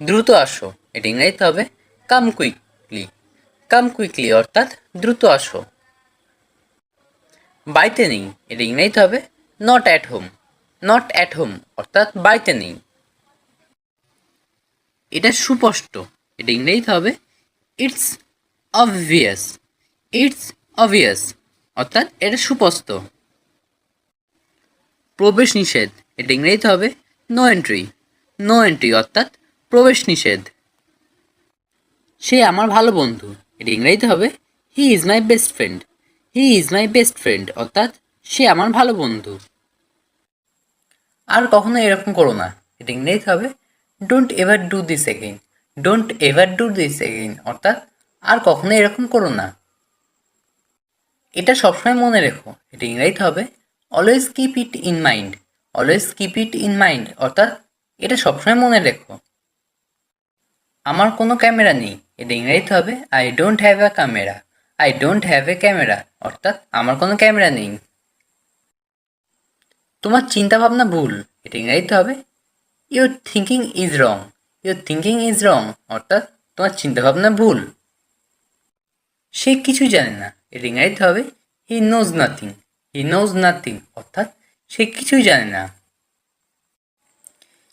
দ্রুত আসো, এটা ইংরেজিতে হবে কাম কুইকলি। কাম কুইকলি অর্থাৎ দ্রুত আসো। বাড়িতে নেই, এটা ইংরেজিতে হবে not at home. Not at home অর্থাৎ বাড়িতে নেই। এটা সুস্পষ্ট, এটা ইংরেজিতে হবে ইটস অবভিয়াস। ইটস অবভিয়াস অর্থাৎ এটা সুস্পষ্ট। প্রবেশ নিষেধ, এটা ইংরেজিতে হবে নো এন্ট্রি। নো এন্ট্রি অর্থাৎ প্রবেশ নিষেধ। সে আমার ভালো বন্ধু, এটা ইংরেজিতে হবে he is my best friend. He is my best friend অর্থাৎ সে আমার ভালো বন্ধু। আর কখনো এরকম করো না, এটা ইংরেজিতে হবে don't ever do this again. Don't ever do this again অর্থাৎ আর কখনো এরকম করো না। এটা সবসময় মনে রেখো, এটা ইংরেজিতে হবে always keep it in mind. Always keep it in mind অর্থাৎ এটা সবসময় মনে রেখো। আমার কোনো ক্যামেরা নেই, এটা ইংরেজিতে হবে I don't have a camera. I don't have a camera অর্থাৎ আমার কোনো ক্যামেরা নেই। তোমার চিন্তা ভাবনা ভুল, এটা ইংরেজিতে হবে your thinking is wrong. Your thinking is wrong অর্থাৎ তোমার চিন্তা ভাবনা ভুল। সে কিছুই জানে না, এটা ইংরেজিতে হবে he knows nothing. He knows nothing অর্থাৎ সে কিছুই জানে না।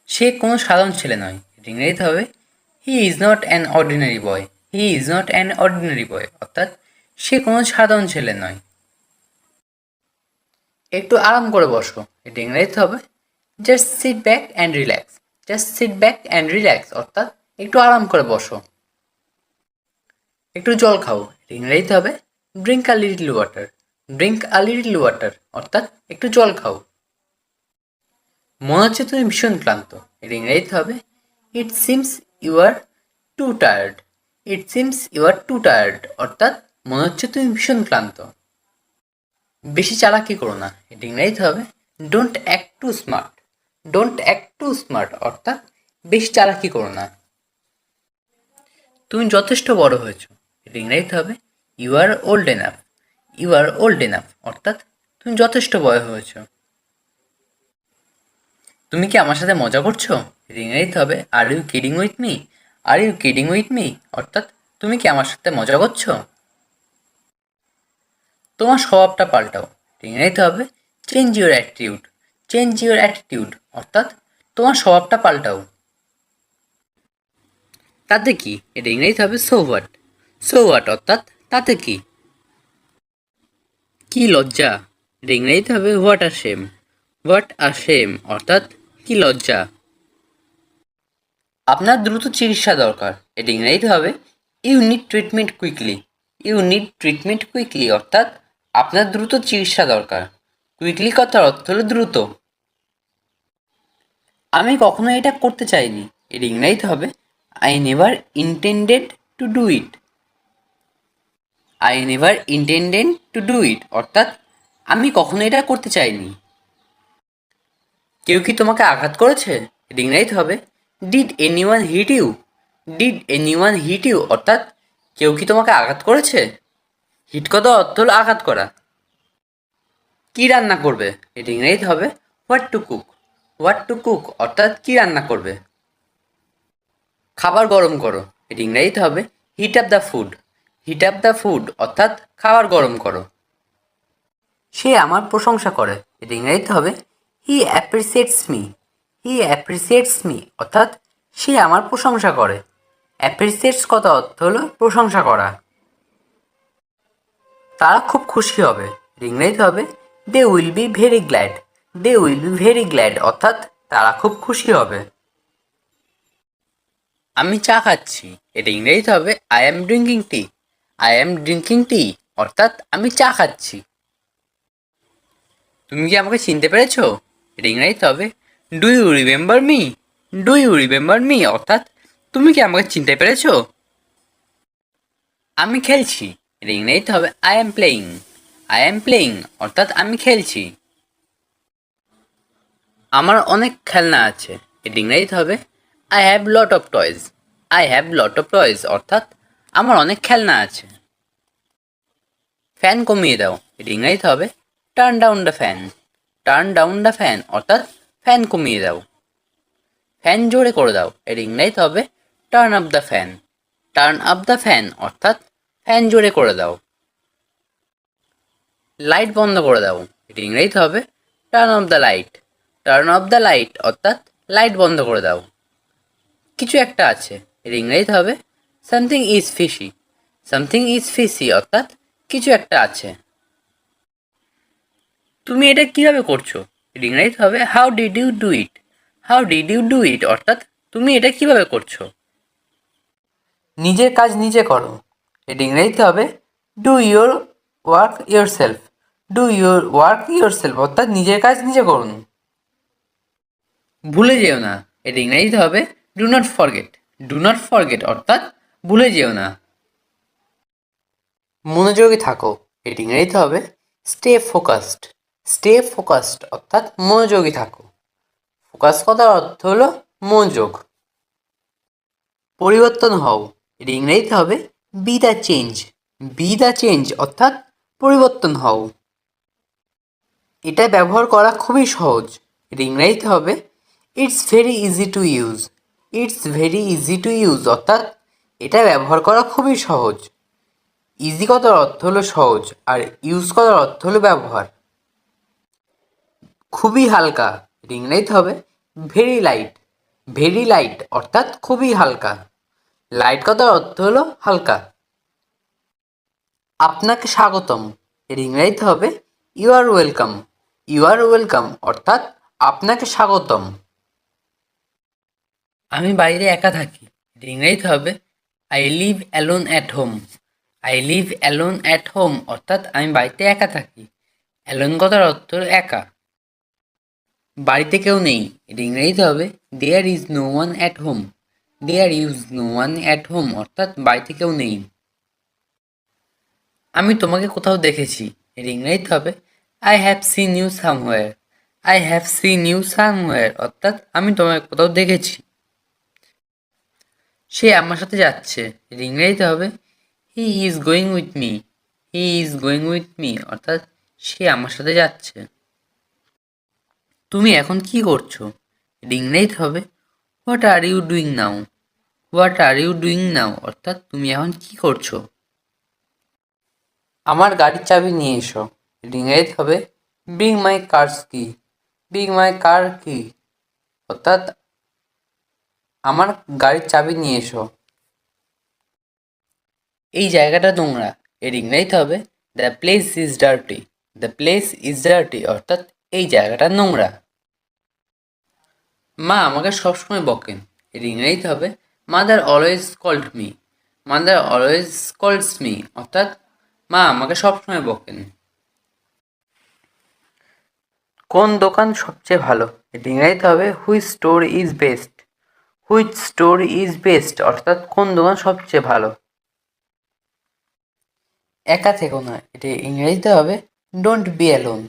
সে কোনো সাধারণ ছেলে নয়, এটা ইংরেজিতে হবে he is not an ordinary boy. He is not an ordinary boy অর্থাৎ সে কোনো সাধারণ ছেলে নয়। একটু আরাম করে বসো, এটা ইংরেজিতে হবে just sit back and relax. Just sit back and relax অর্থাৎ একটু আরাম করে বসো। একটু জল খাও, এটা ইংরেজিতে হবে drink a little water. Drink a little water অর্থাৎ একটু জল খাও। মনে হচ্ছে তুমি ভীষণ ক্লান্ত, এটা ইংরেজিতে হবে it seems you are too tired. It seems you are too tired অর্থাৎ মনে হচ্ছে তুমি ভীষণ ক্লান্ত। বেশি চালাকি করো না, এটা ইংরেজিতে হবে don't act too smart. Don't act too smart অর্থাৎ বেশি চালাকি করো না। তুমি যথেষ্ট বড় হয়েছো, এটা ইংরেজিতে হবে you are old enough. You are old enough অর্থাৎ তুমি যথেষ্ট বড় হয়েছো। তুমি কি আমার সাথে মজা করছো, এটা ইংরেজিতে হবে are you kidding with me. Are you kidding with me অর্থাৎ তুমি কি আমার সাথে মজা করছো। তোমার স্বভাবটা পাল্টাও, এটা ইংরেজিতে হবে change your attitude. Change your attitude অর্থাৎ তোমার স্বভাবটা পাল্টাও। তাতে কি, এটা ইংরেজিতে হবে সো হোয়াট। সো হোয়াট অর্থাৎ তাতে কি। কি লজ্জা, এটা ইংরেজিতে হবে what R shame. What are shame অর্থাৎ কি লজ্জা। আপনার দ্রুত চিকিৎসা দরকার, এটা ইংরেজিতে হবে you need treatment quickly. You need treatment quickly অর্থাৎ আপনার দ্রুত চিকিৎসা দরকার। কুইকলি কথার অর্থ হলো দ্রুত। আমি কখনো এটা করতে চাইনি, এটা ইংরেজিতে হবে I never intended to do it. I never intended to do it অর্থাৎ আমি কখনো এটা করতে চাইনি। কেউ কি তোমাকে আঘাত করেছে, এটা ইংরেজিতে হবে did anyone hit you. Did anyone hit you অর্থাৎ কেউ কি তোমাকে আঘাত করেছে। হিট কথার অর্থ হলো আঘাত করা। কি রান্না করবে, এটা ইংরেজিতে হবে what to cook. What to cook অর্থাৎ কি রান্না করবে। খাবার গরম করো, এটা ইংরেজিতে হবে hit up the food. Hit up the food অর্থাৎ খাবার গরম করো। সে আমার প্রশংসা করে, এটা ইংরেজিতে হবে হি অ্যাপ্রিসিয়েটস মি। হি অ্যাপ্রিসিয়েটস মি অর্থাৎ সে আমার প্রশংসা করে। অ্যাপ্রিসিয়েটস কথা অর্থ হলো প্রশংসা করা। তারা খুব খুশি হবে, এটা ইংরেজিতে হবে they will be very glad. They will be very glad অর্থাৎ তারা খুব খুশি হবে। আমি চা খাচ্ছি, এটা ইংরেজিতে হবে I am drinking T. I am drinking টি অর্থাৎ আমি চা খাচ্ছি। তুমি কি আমাকে চিনতে পেরেছো, এটা ইংরেজিতে হবে do you remember me. Do you remember me অর্থাৎ তুমি কি আমাকে চিনতে পেরেছো। আমি খেলছি, এটা ইংরেজিতে হবে I am playing. I am playing অর্থাৎ আমি খেলছি। আমার অনেক খেলনা আছে, এটা ইংরেজিতে হবে I have lot of toys. I have lot of toys অর্থাৎ আমার অনেক খেলনা আছে। ফ্যান কমিয়ে দাও, এটা ইংরেজিতে হবে turn down the fan. Turn down the fan অর্থাৎ ফ্যান কমিয়ে দাও। ফ্যান জোরে করে দাও, এটা ইংরেজিতে হবে turn up the fan. Turn up the fan অর্থাৎ ফ্যান জোরে করে দাও। লাইট বন্ধ করে দাও, এটা ইংরেজিতে হবে turn off the light. Turn off the light অর্থাৎ লাইট বন্ধ করে দাও। কিছু একটা আছে, এর ইংরেজিতে হবে something is fishy. Something is fishy অর্থাৎ কিছু একটা আছে। তুমি এটা কিভাবে করছো, এর ইংরেজিতে হবে how did you do it. How did you do it অর্থাৎ তুমি এটা কিভাবে করছো। নিজের কাজ নিজে করো, এর ইংরেজিতে হবে do your work your self. Do your work your self অর্থাৎ নিজের কাজ নিজে করুন। ভুলে যেও না, এর ইংরেজিতে হবে do not forget. Do not forget অর্থাৎ ভুলে যেও না। মনোযোগী থাকো, এর ইংরেজিতে হবে স্টে ফোকাসড। স্টে ফোকাসড অর্থাৎ মনোযোগী থাকো। ফোকাস কথার অর্থ হলো মনোযোগ। পরিবর্তন হও, এর ইংরেজিতে হবে B the change. B the change অর্থাৎ পরিবর্তন হও। এটা ব্যবহার করা খুবই সহজ, এর ইংরেজিতে হবে it's very easy to use. It's very easy to use অর্থাৎ এটা ব্যবহার করা খুবই সহজ। ইজি কথার অর্থ হলো সহজ আর ইউজ কথার অর্থ হলো ব্যবহার। খুবই হালকা, এর ইংরেজিতে হবে ভেরি লাইট। ভেরি লাইট অর্থাৎ খুবই হালকা। লাইট কথার অর্থ হলো হালকা। আপনাকে স্বাগতম, এর ইংরেজিতে হবে you are welcome. You are welcome অর্থাৎ আপনাকে স্বাগতম। আমি বাইরে একা থাকি, এর ইংরেজিতে হবে I live alone at home. I live alone at home অর্থাৎ আমি বাড়িতে একা থাকি। অ্যালোন কথার অর্থ হলো একা। বাড়িতে কেউ নেই, এর ইংরেজিতে হবে there is no one at home. There is no one at home অর্থাৎ বাড়িতে কেউ নেই। আমি তোমাকে কোথাও দেখেছি, এর ইংরেজিতে হবে I have seen you somewhere. I have seen you somewhere অর্থাৎ আমি তোমাকে কোথাও দেখেছি। সে আমার সাথে যাচ্ছে, এর ইংরেজিতে হবে he is going with me. He is going with me অর্থাৎ সে আমার সাথে যাচ্ছে। তুমি এখন কি করছো, এর ইংরেজিতে হবে what are you doing now. What are you doing now অর্থাৎ তুমি এখন কি করছো। আমার গাড়ির চাবি নিয়ে এসো, এর ইংরেজিতে হবে ব্রিং মাই কারস কি। ব্রিং মাই কার কি অর্থাৎ আমার গাড়ির চাবি নিয়ে এসো। এই জায়গাটা নোংরা, এর ইংরেজিতে হবে the place is dirty. The place is dirty অর্থাৎ এই জায়গাটা নোংরা। মা আমাকে সবসময় বকেন, এর ইংরেজিতে হবে mother always called me. Mother always calleds me অর্থাৎ মা আমাকে সবসময় বকেন। কোন দোকান সবচেয়ে ভালো, এর ইংরেজিতে হবে which store is best. Which store is best অর্থাৎ কোন দোকান সবচেয়ে ভালো। একা থেকো না, এটা ইংরেজিতে হবে don't B alone.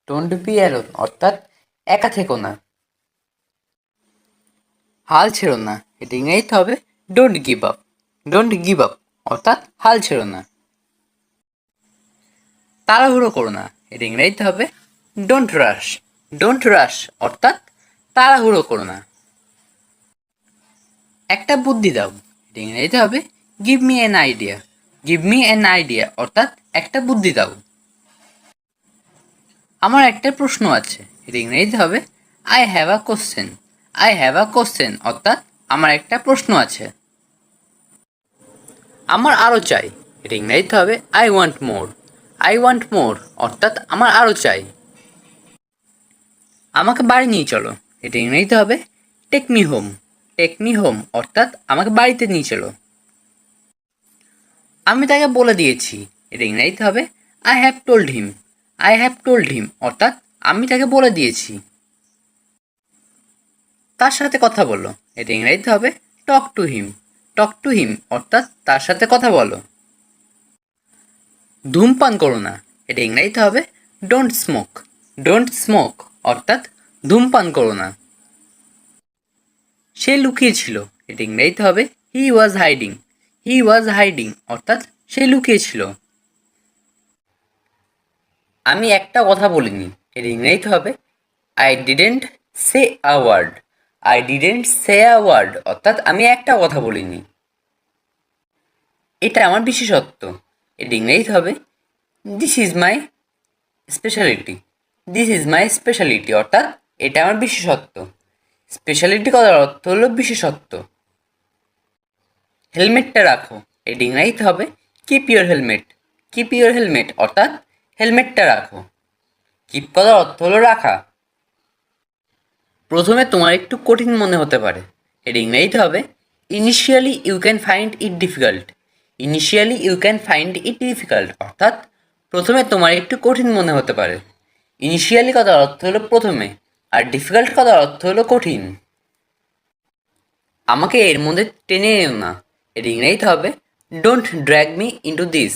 Don't be alone অর্থাৎ একা থেকো না। হাল ছেড়ো না, এটা ইংরেজিতে হবে don't give up. Don't give up অর্থাৎ হাল ছেড়ো না। তাড়াহুড়ো করো না, এটা ইংরেজিতে হবে ডোন্ট রাশ। ডোন্ট রাশ অর্থাৎ তাড়াহুড়ো করো না। একটা বুদ্ধি দাও, এটা ইংরেজিতে হবে give me an idea. Give me an idea অর্থাৎ একটা বুদ্ধি দাও। আমার একটা প্রশ্ন আছে, এটা ইংরেজিতে হবে I have a question. I have a question অর্থাৎ আমার একটা প্রশ্ন আছে। আমার আরও চাই, এটা ইংরেজিতে হবে I want more. I want মোর অর্থাৎ আমার আরও চাই। আমাকে বাড়ি নিয়ে চলো, এটা ইংরেজিতে হবে take me home. Take me home অর্থাৎ আমাকে বাড়িতে নিয়ে চলো। আমি তাকে বলে দিয়েছি, এটা ইংরেজিতে হবে I have told him. I have told him অর্থাৎ আমি তাকে বলে দিয়েছি। তার সাথে কথা বলো, এটা ইংরেজিতে হবে talk to him. Talk to him অর্থাৎ তার সাথে কথা বলো। ধূমপান করো না, এটা ইংরেজিতে হবে ডোন্ট স্মোক। ডোন্ট স্মোক অর্থাৎ ধূমপান করো না। সে লুকিয়েছিল, এটা ইংরেজিতে হবে হি ওয়াজ হাইডিং। হি ওয়াজ হাইডিং অর্থাৎ সে লুকিয়েছিল। আমি একটা কথা বলিনি, এর ইংরেজিতে হবে I didn't say a word. I didn't say a word অর্থাৎ আমি একটা কথা বলিনি। এটা আমার বিশেষত্ব। এর ইংরেজিতে হবে this is my speciality. This is my speciality অর্থাৎ এটা আমার বিশেষত্ব। স্পেশালিটি কথার অর্থ হলো বিশেষত্ব। হেলমেটটা রাখো, এর ইংরেজিতে হবে keep your helmet. Keep your helmet অর্থাৎ হেলমেটটা রাখো। কিপ কথার অর্থ হলো রাখা। প্রথমে তোমার একটু কঠিন মনে হতে পারে, এর ইংরেজিতে হবে initially you can find it difficult. Initially you can find it difficult অর্থাৎ প্রথমে তোমার একটু কঠিন মনে হতে পারে। ইনিশিয়ালি কথার অর্থ হলো প্রথমে, আর ডিফিকাল্ট কথার অর্থ হলো কঠিন। আমাকে এর মধ্যে টেনে এনো না, এর ইংরেজিতে হবে don't drag me into this.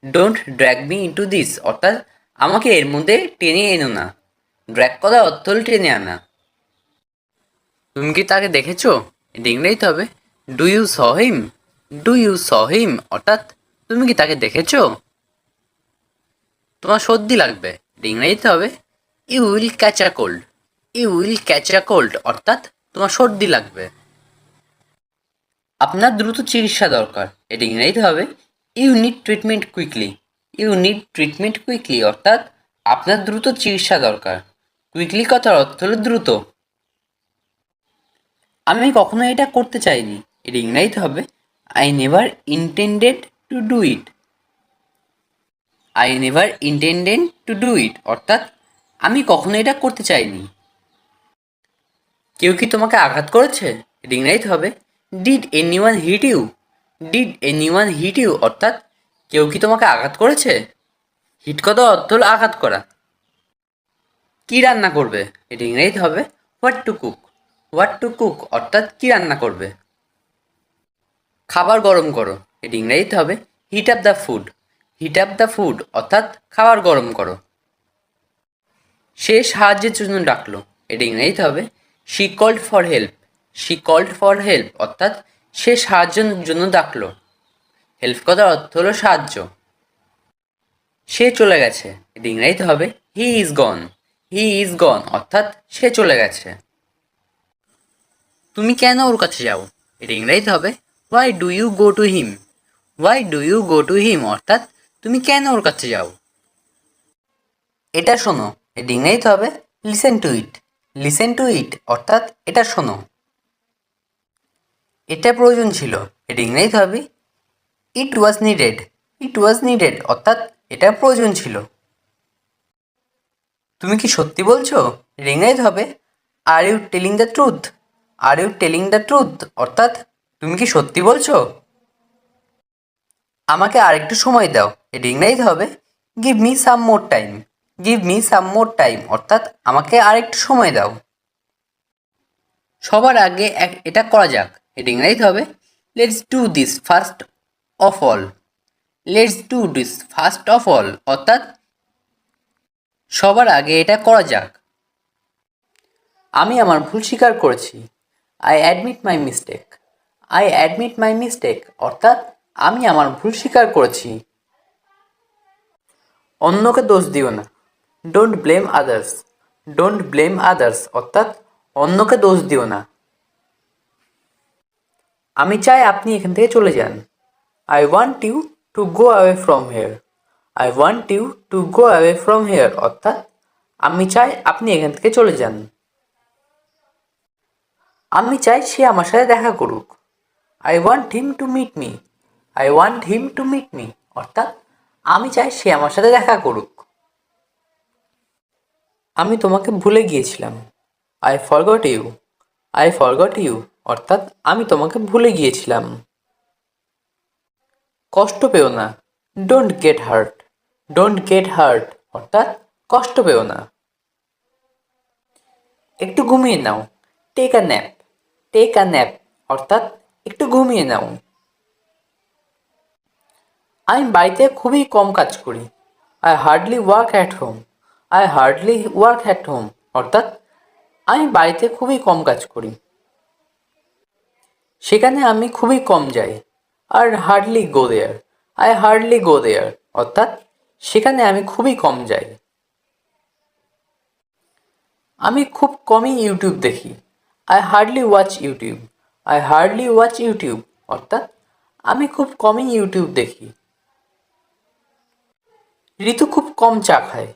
Don't drag me into this অর্থাৎ আমাকে এর মধ্যে টেনে এনো না। ড্র্যাগ কথার অর্থ হলো টেনে আনা। তুমি কি তাকে দেখেছো, এর ইংরেজিতে হবে do you saw him. Do you saw him অর্থাৎ তুমি কি তাকে দেখেছো। তোমার সর্দি লাগবে, এর ইংরেজিতে হবে you will catch a cold. You will catch a cold অর্থাৎ তোমার সর্দি লাগবে। আপনার দ্রুত চিকিৎসা দরকার, এর ইংরেজিতে হবে you need treatment quickly. You need treatment quickly অর্থাৎ আপনার দ্রুত চিকিৎসা দরকার। কুইকলি কথার অর্থ হলো দ্রুত। আমি কখনো এটা করতে চাইনি, এর ইংরেজিতে হবে I never intended to do it. I never intended to do it অর্থাৎ আমি কখনো এটা করতে চাইনি। কেউ কি তোমাকে আঘাত করেছে, এর ইংরেজিতে হবে did anyone hit you. Did anyone hit you অর্থাৎ কেউ কি তোমাকে আঘাত করেছে। হিট কথার অর্থ হলো আঘাত করা। কি রান্না করবে, এর ইংরেজিতে হবে what to cook. What to cook অর্থাৎ কি রান্না করবে। খাবার গরম করো, এর ইংরেজিতে হবে hit up the food. Hit up the food অর্থাৎ খাবার গরম করো। সে সাহায্যের জন্য ডাকলো, এর ইংরেজিতে হবে she called for help. She called for help অর্থাৎ সে সাহায্যের জন্য ডাকলো। হেল্প কথার অর্থ হলো সাহায্য। সে চলে গেছে, এর ইংরেজিতে হবে he is gone. He is গন অর্থাৎ সে চলে গেছে। তুমি কেন ওর কাছে যাও, এর ইংরেজিতে হবে why do you go to him. Why do you go to him অর্থাৎ তুমি কেন ওর কাছে যাও। এটা শোনো, এর ইংরেজিতে হবে listen to it. Listen to it অর্থাৎ এটা শোনো। এটা প্রয়োজন ছিল, এর ইংরেজিতে হবে ইট ওয়াজ নিডেড। ইট ওয়াজ নিডেড অর্থাৎ এটা প্রয়োজন ছিল। তুমি কি সত্যি বলছো, এর ইংরেজিতে হবে are you telling the truth. Are you telling the truth অর্থাৎ তুমি কি সত্যি বলছো। আমাকে আরেকটু সময় দাও, এর ইংরেজিতে হবে give me some more time. Give me some more time অর্থাৎ আমাকে আরেকটু সময় দাও। সবার আগে এটা করা যাক, এর ইংরেজিতে হবে let's do this first of all. Let's do this first of all অর্থাৎ সবার আগে এটা করা যাক। আমি আমার ভুল স্বীকার করেছি। I admit my mistake. I admit my mistake অর্থাৎ আমি আমার ভুল স্বীকার করেছি। অন্যকে দোষ দিও না। Don't blame others. Don't blame others অর্থাৎ অন্যকে দোষ দিও না। আমি চাই আপনি এখান থেকে চলে যান। I want you to go away from here. I want you to go away from here অর্থাৎ আমি চাই আপনি এখান থেকে চলে যান। আমি চাই সে আমার সাথে দেখা করুক। I want him to meet me. I want him to meet me অর্থাৎ আমি চাই সে আমার সাথে দেখা করুক। আমি তোমাকে ভুলে গিয়েছিলাম। I forgot you. I forgot you অর্থাৎ আমি তোমাকে ভুলে গিয়েছিলাম। কষ্ট পেও না। Don't get hurt. Don't get hurt অর্থাৎ কষ্ট পেও না। একটু ঘুমিয়ে নাও। Take a nap. Take a nap অর্থাৎ একটু ঘুমিয়ে নাও। আমি বাড়িতে খুবই কম কাজ করি। I hardly work at home. I hardly work at home অর্থাৎ আমি বাড়িতে খুবই কম কাজ করি। সেখানে আমি খুবই কম যাই। আর hardly go there. I hardly go there অর্থাৎ সেখানে আমি খুবই কম যাই। আমি খুব কমই ইউটিউব দেখি। I hardly watch YouTube. I hardly watch YouTube অর্থাৎ আমি খুব কমই ইউটিউব দেখি। ঋতু খুব কম চা খায়।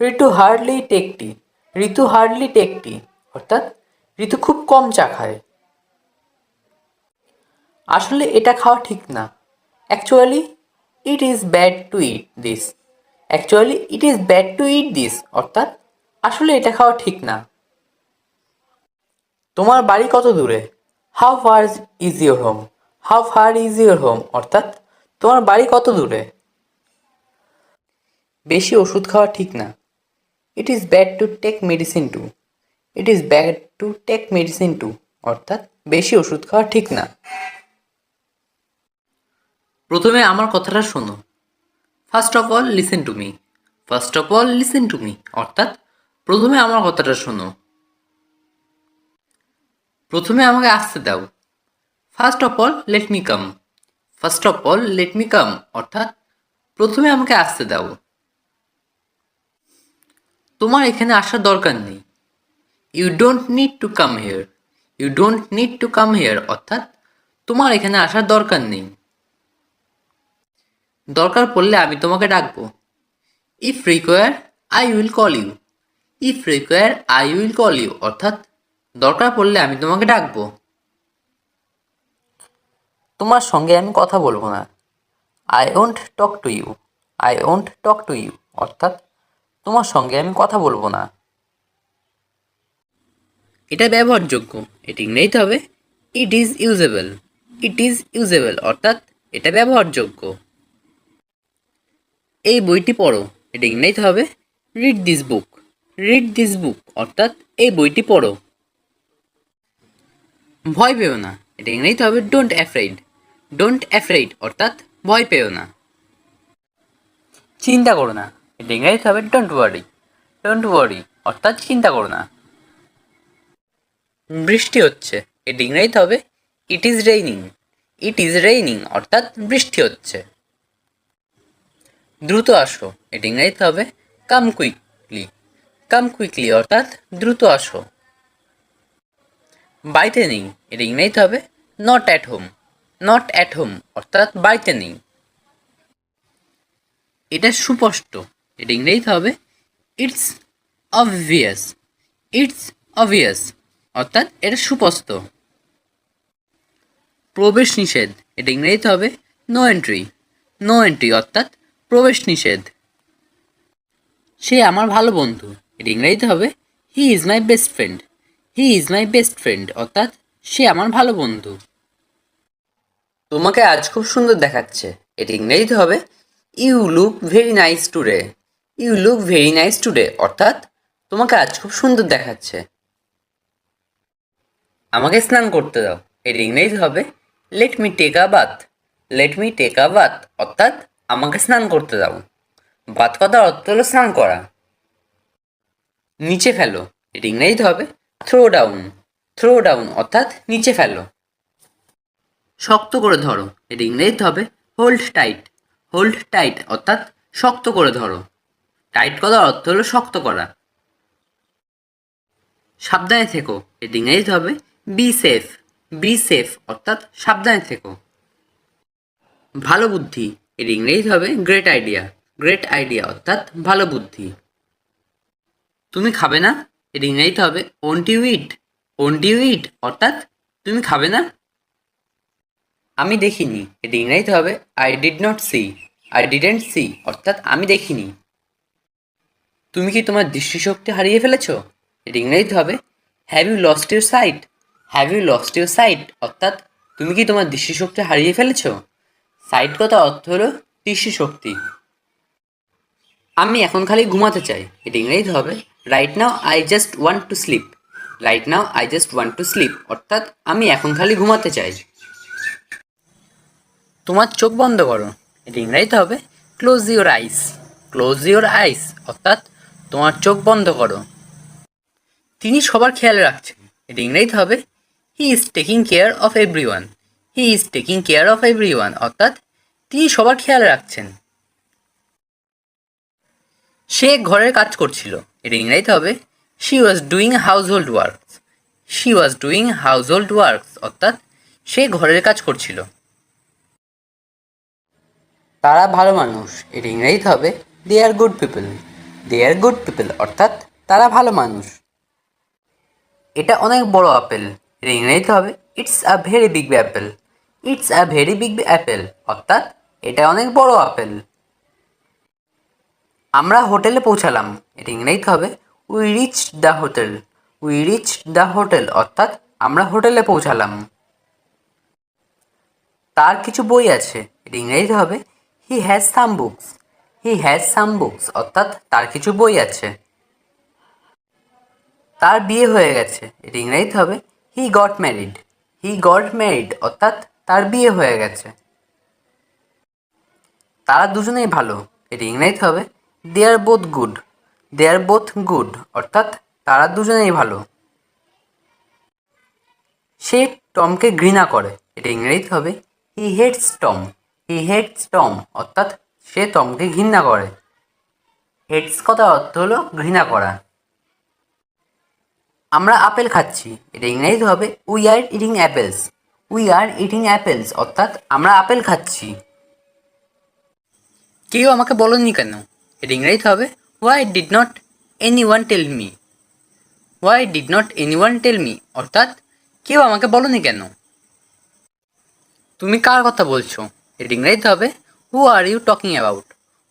ঋতু হার্ডলি টেক টি। ঋতু হার্ডলি টেক টি অর্থাৎ ঋতু খুব কম চা খায়। আসলে এটা খাওয়া ঠিক না। Actually it is bad two it this. Actually it is bad two it this অর্থাৎ আসলে এটা খাওয়া ঠিক না। তোমার বাড়ি কত দূরে? How far is your home? How far is your home অর্থাৎ তোমার বাড়ি কত দূরে? বেশি ওষুধ খাওয়া ঠিক না। It is bad to take medicine too. It is bad to take medicine too অর্থাৎ বেশি ওষুধ খাওয়া ঠিক না। প্রথমে আমার কথাটা শোনো। First of all listen to me. First of all listen to me অর্থাৎ প্রথমে আমার কথাটা শোনো। প্রথমে আমাকে আসতে দাও। First of all let me come. First of all let me come অর্থাৎ প্রথমে আমাকে আসতে দাও। তোমার এখানে আসার দরকার নেই। You don't need to come here. You don't need to come here অর্থাৎ তোমার এখানে আসার দরকার নেই। দরকার পড়লে আমি তোমাকে ডাকবো। If require I will call you. If require I will call you অর্থাৎ দরকার পড়লে আমি তোমাকে ডাকবো। তোমার সঙ্গে আমি কথা বলবো না। I won't talk to you. I won't talk to you অর্থাৎ তোমার সঙ্গে আমি কথা বলবো না। এটা ব্যবহারযোগ্য। এটি ইংরেজিতে হবে it is usable. It is usable অর্থাৎ এটা ব্যবহারযোগ্য। এই বইটি পড়ো। এটা ইংরেজিতে হবে read this book. Read this book অর্থাৎ এই বইটি পড়ো। ভয় পেও না। এটা ইংরেজিতে হবে ডোন্ট অ্যাফ্রেড। ডোন্ট অ্যাফ্রেড অর্থাৎ ভয় পেও না। চিন্তা করো না। এটা ইংরেজিতে হবে ডোন্ট ওয়ারি। ডোন্ট ওয়ারি অর্থাৎ চিন্তা করো না। বৃষ্টি হচ্ছে। এটা ইংরেজিতে হবে it is raining. It is raining অর্থাৎ বৃষ্টি হচ্ছে। দ্রুত আসো। এটা ইংরেজিতে হবে কাম কুইকলি। কাম কুইকলি অর্থাৎ দ্রুত আসো। বাড়িতে নেই। এটা ইংরেজিতে হবে not at home. Not at home অর্থাৎ বাড়িতে নেই। এটা সুস্পষ্ট। এটা ইংরেজিতে হবে ইটস অবভিয়াস। ইটস অবভিয়াস অর্থাৎ এটা সুস্পষ্ট। প্রবেশ নিষেধ। এটা ইংরেজিতে হবে নো এন্ট্রি। নো এন্ট্রি অর্থাৎ প্রবেশ নিষেধ। সে আমার ভালো বন্ধু। এটা ইংরেজিতে হবে he is my best friend. He is my best friend অর্থাৎ সে আমার ভালো বন্ধু। তোমাকে আজ খুব সুন্দর দেখাচ্ছে। এটা ইংরেজিতে হবে you look very nice today. You look very nice today অর্থাৎ তোমাকে আজ খুব সুন্দর দেখাচ্ছে। আমাকে স্নান করতে দাও। এর ইংরেজি হবে let me take a bath. Let me take a bath অর্থাৎ আমাকে স্নান করতে দাও। বাথ কথার অর্থ হলো স্নান করা। নিচে ফেলো। এর ইংরেজিতে হবে থ্রো ডাউন। থ্রো ডাউন অর্থাৎ নিচে ফেলো। শক্ত করে ধরো। এর ইংরেজিতে হবে হোল্ড টাইট। হোল্ড টাইট অর্থাৎ শক্ত করে ধরো। টাইট কথার অর্থ হলো শক্ত করা। সাবধানে থেকো। এর ইংরেজিতে হবে বি সেফ। বি সেফ অর্থাৎ সাবধানে থেকো। ভালো বুদ্ধি। এর ইংরেজিতে হবে গ্রেট আইডিয়া। গ্রেট আইডিয়া অর্থাৎ ভালো বুদ্ধি। তুমি খাবে না। এর ইংরেজিতে হবে won't you eat. Won't you eat অর্থাৎ তুমি খাবে না। আমি দেখিনি। এর ইংরেজিতে হবে I did not see. I didn't see অর্থাৎ আমি দেখিনি। তুমি কি তোমার দৃষ্টিশক্তি হারিয়ে ফেলেছো। এর ইংরেজিতে হবে have you lost your sight. Have you lost your sight অর্থাৎ তুমি কি তোমার দৃষ্টিশক্তি হারিয়ে ফেলেছো। সাইট কথা অর্থ হলো দৃষ্টিশক্তি। আমি এখন খালি ঘুমাতে চাই। এটা ইংরেজিতে হবে right now I just want to sleep. Right now I just want to sleep অর্থাৎ আমি এখন খালি ঘুমাতে চাই। তোমার চোখ বন্ধ করো। এটা ইংরেজিতে হবে close your eyes. Close your eyes অর্থাৎ তোমার চোখ বন্ধ করো। তিনি সবার খেয়াল রাখছেন। এটা ইংরেজিতে হবে he is taking care of every one. He is taking care of every one অর্থাৎ তিনি সবার খেয়াল রাখছেন। সে ঘরের কাজ করছিল। এটা ইংরেজিতে হবে she was doing house hold work. She was doing house hold works অর্থাৎ সে ঘরের কাজ করছিল। তারা ভালো মানুষ, এর ইংরেজিতে হবে they R good people. They R good people অর্থাৎ তারা ভালো মানুষ। এটা অনেক বড় আপেল, এর ইংরেজিতে হবে it's a very big Apple. It's a very big Apple অর্থাৎ এটা অনেক বড় আপেল। আমরা হোটেলে পৌঁছালাম, এর ইংরেজিতে হবে we reached the hotel. We reached the hotel অর্থাৎ আমরা হোটেলে পৌঁছালাম। তার কিছু বই আছে, এর ইংরেজিতে হবে he has some books. He has some books অর্থাৎ তার কিছু বই আছে। তার বিয়ে হয়ে গেছে, এর ইংরেজিতে হবে he got married. He got married অর্থাৎ তার বিয়ে হয়ে গেছে। তারা দুজনেই ভালো, এর ইংরেজিতে হবে they R both good. They R both good অর্থাৎ তারা দুজনেই ভালো। সে টমকে ঘৃণা করে, এটা ইংরেজিতে হবে হি হেটস টম। হি হেটস টম অর্থাৎ সে টমকে ঘৃণা করে। হেটস কথার অর্থ হলো ঘৃণা করা। আমরা আপেল খাচ্ছি, এটা ইংরেজিতে হবে we are eating apples. We are eating apples অর্থাৎ আমরা আপেল খাচ্ছি। কেউ আমাকে বলেনি কেন, এটা ইংরেজিতে হবে why did not anyone tell me. Why did not anyone tell me অর্থাৎ কেউ আমাকে বলেনি কেন। তুমি কার কথা বলছো, এটা ইংরেজিতে হবে who are you talking about.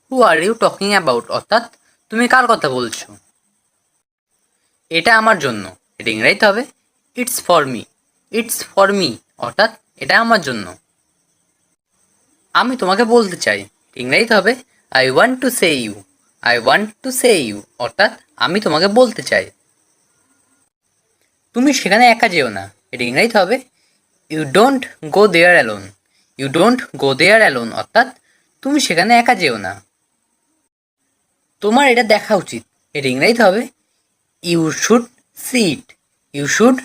Who are you talking about অর্থাৎ তুমি কার কথা বলছো। এটা আমার জন্য, এটা ইংরেজিতে হবে it's for me. It's for me অর্থাৎ এটা আমার জন্য। আমি তোমাকে বলতে চাই, ইংরেজিতে হবে I want to say you. I want to say you অর্থাৎ আমি তোমাকে বলতে চাই। তুমি সেখানে একা যেও না, এটা ইংরেজিতে হবে you don't go there alone. You don't go there alone অর্থাৎ তুমি সেখানে একা যেও না। তোমার এটা দেখা উচিত, এটা ইংরেজিতে হবে you should see it. You should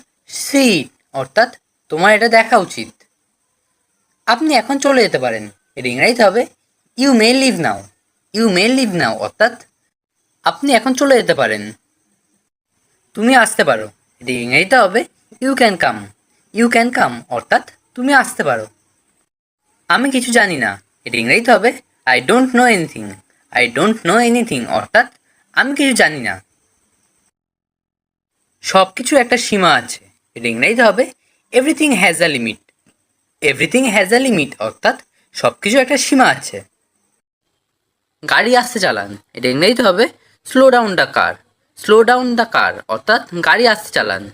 see it অর্থাৎ তোমার এটা দেখা উচিত। আপনি এখন চলে যেতে পারেন, এটা ইংরেজিতে হবে you may leave now. You may leave now অর্থাৎ আপনি এখন চলে যেতে পারেন। তুমি আসতে পারো, এটা ইংরেজিতে হবে you can come. You can come অর্থাৎ তুমি আসতে পারো। আমি কিছু জানি না, এটা ইংরেজিতে হবে I don't know anything. I don't know anything অর্থাৎ আমি কিছু জানি না। সব কিছুর একটা সীমা আছে, এটা ইংরেজিতে হবে everything has a limit. Everything has a limit অর্থাৎ সব কিছুর একটা সীমা আছে। গাড়ি আস্তে চালান, এটা ইংরেজিতে হবে slow down the car. Slow down the car অর্থাৎ গাড়ি আস্তে চালান।